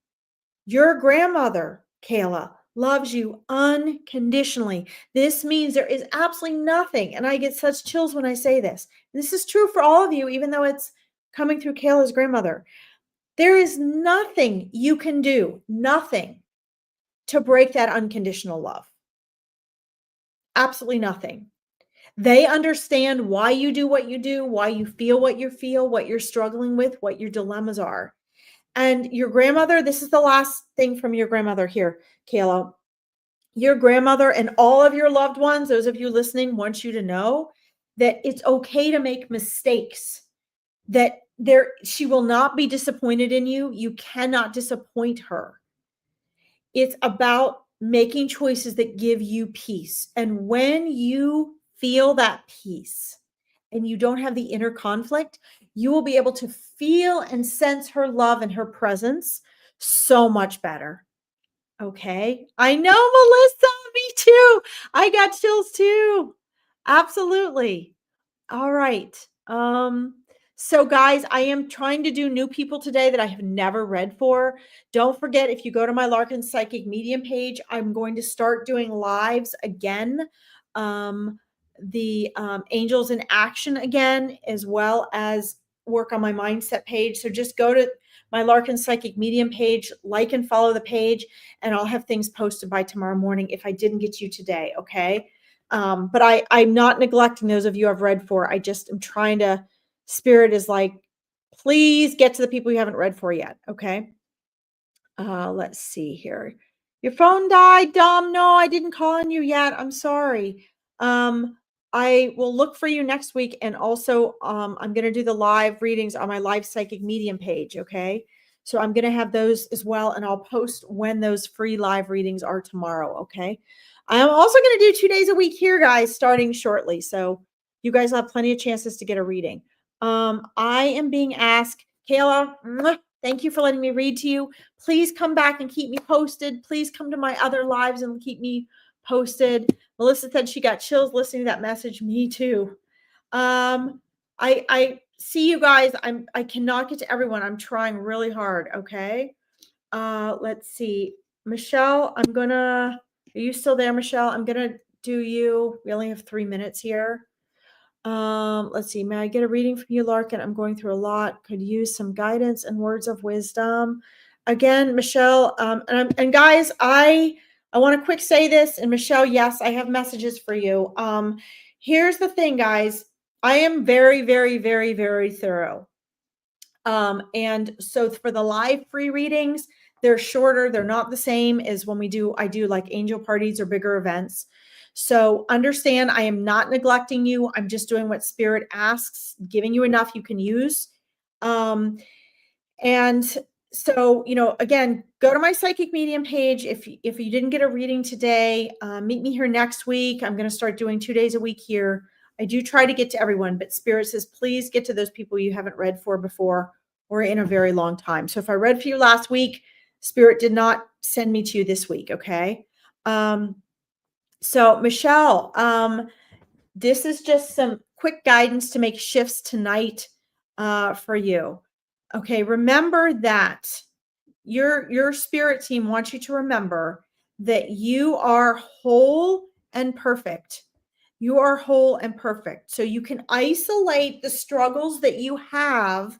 Your grandmother, Kayla, loves you unconditionally. This means there is absolutely nothing, and I get such chills when I say this. This is true for all of you, even though it's coming through Kayla's grandmother. There is nothing you can do, nothing, to break that unconditional love. Absolutely nothing. They understand why you do what you do, why you feel what you feel, what you're struggling with, what your dilemmas are. And your grandmother, this is the last thing from your grandmother here, Kayla. Your grandmother and all of your loved ones, those of you listening, want you to know that it's okay to make mistakes, that she will not be disappointed in you. You cannot disappoint her. It's about making choices that give you peace. And when you feel that peace and you don't have the inner conflict, you will be able to feel and sense her love and her presence so much better. Okay. I know, Melissa, me too. I got chills too. Absolutely. All right. So guys, I am trying to do new people today that I have never read for. Don't forget, if you go to my Larkin Psychic Medium page, I'm going to start doing lives again. The Angels in Action again, as well as work on my mindset page. So just go to my Larkin Psychic Medium page, like and follow the page, and I'll have things posted by tomorrow morning if I didn't get you today. Okay. But I'm not neglecting those of you I've read for. I just am trying to, Spirit is like, please get to the people you haven't read for yet. Okay. Let's see here. Your phone died, Dom. No, I didn't call on you yet. I'm sorry. I will look for you next week. And also, I'm going to do the live readings on my live psychic medium page. Okay. So I'm going to have those as well. And I'll post when those free live readings are tomorrow. Okay. I'm also going to do 2 days a week here, guys, starting shortly. So you guys will have plenty of chances to get a reading. I am being asked, Kayla, thank you for letting me read to you. Please come back and keep me posted. Please come to my other lives and keep me posted. Melissa said she got chills listening to that message. Me too. I see you guys. I cannot get to everyone. I'm trying really hard. Okay. Let's see. Michelle, are you still there, Michelle? I'm going to do you. We only have 3 minutes here. Let's see. May I get a reading from you, Larkin? I'm going through a lot. Could use some guidance and words of wisdom. Again, Michelle, and guys, I want to quick say this. And Michelle, yes, I have messages for you. Here's the thing, guys. I am very, very, very, very thorough. And so for the live free readings, they're shorter. They're not the same as when I do like angel parties or bigger events. So understand, I am not neglecting you. I'm just doing what Spirit asks, giving you enough you can use. And so, again, go to my psychic medium page. If you didn't get a reading today, meet me here next week. I'm going to start doing 2 days a week here. I do try to get to everyone, but Spirit says, please get to those people you haven't read for before or in a very long time. So if I read for you last week, Spirit did not send me to you this week. Okay. So Michelle, this is just some quick guidance to make shifts tonight for you. Okay. Remember that your spirit team wants you to remember that you are whole and perfect. You are whole and perfect. So you can isolate the struggles that you have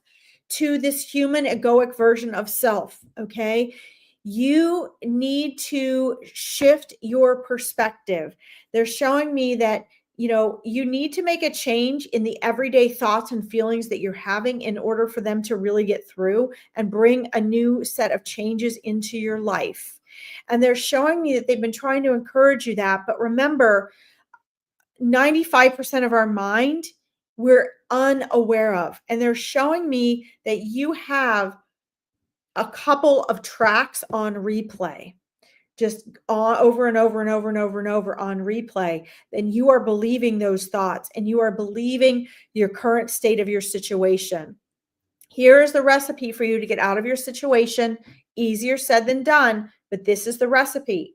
to this human egoic version of self. Okay. You need to shift your perspective. They're showing me that, you need to make a change in the everyday thoughts and feelings that you're having in order for them to really get through and bring a new set of changes into your life. And they're showing me that they've been trying to encourage you that, but remember, 95% of our mind we're unaware of. And they're showing me that you have a couple of tracks on replay, just over and over and over and over and over on replay. Then you are believing those thoughts and you are believing your current state of your situation. Here is the recipe for you to get out of your situation. Easier said than done, but this is the recipe.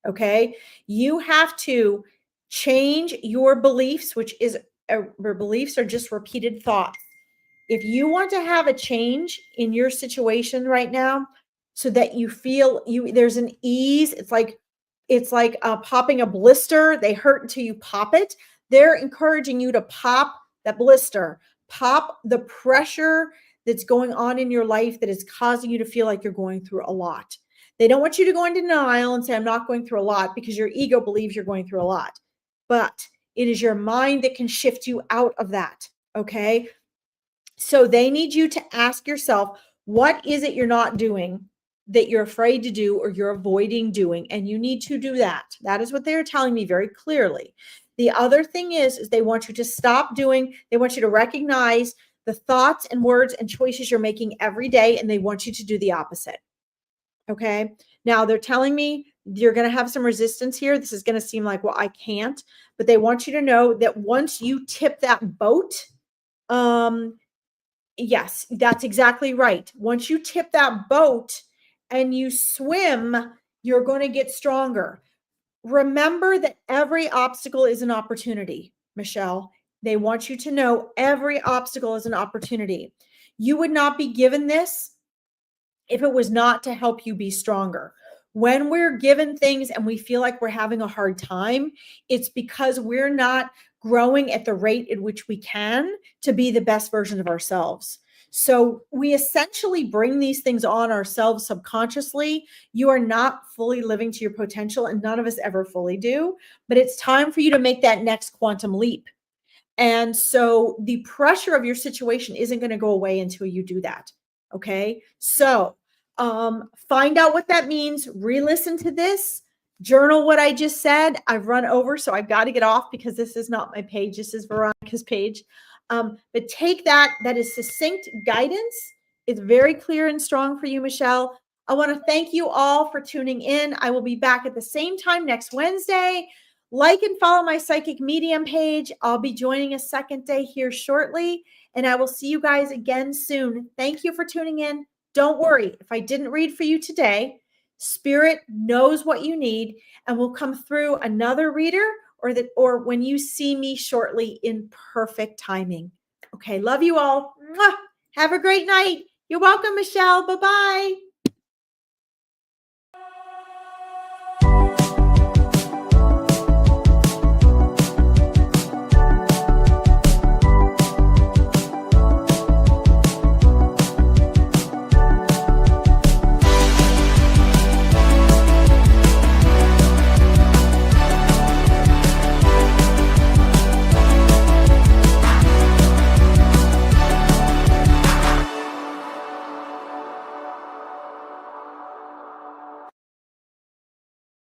Okay. You have to change your beliefs, your beliefs are just repeated thoughts. If you want to have a change in your situation right now, so that you feel there's an ease, it's like popping a blister. They hurt until you pop it. They're encouraging you to pop that blister, pop the pressure that's going on in your life that is causing you to feel like you're going through a lot. They don't want you to go into denial and say, I'm not going through a lot, because your ego believes you're going through a lot. But it is your mind that can shift you out of that. Okay. So they need you to ask yourself, what is it you're not doing that you're afraid to do or you're avoiding doing? And you need to do that. That is what they're telling me very clearly. The other thing is they want you to stop doing, they want you to recognize the thoughts and words and choices you're making every day, and they want you to do the opposite. Okay. Now they're telling me you're going to have some resistance here. This is going to seem like, well, I can't, but they want you to know that once you tip that boat, yes, that's exactly right. Once you tip that boat and you swim, you're going to get stronger. Remember that every obstacle is an opportunity, Michelle. They want you to know every obstacle is an opportunity. You would not be given this if it was not to help you be stronger. When we're given things and we feel like we're having a hard time, it's because we're not growing at the rate at which we can to be the best version of ourselves. So we essentially bring these things on ourselves subconsciously. You are not fully living to your potential, and none of us ever fully do, but it's time for you to make that next quantum leap. And so the pressure of your situation isn't going to go away until you do that. Okay. So find out what that means. Re-listen to this. Journal what I just said. I've run over, so I've got to get off because this is not my page. This is Veronica's page. But take that. That is succinct guidance It's very clear and strong for you, Michelle. I want to thank you all for tuning in. I will be back at the same time next Wednesday. Like and follow my Psychic Medium page. I'll be joining a second day here shortly, and I will see you guys again soon. Thank you for tuning in. Don't worry, if I didn't read for you today, Spirit knows what you need and will come through another reader or when you see me shortly in perfect timing. Okay, love you all. Mwah. Have a great night. You're welcome, Michelle. Bye-bye.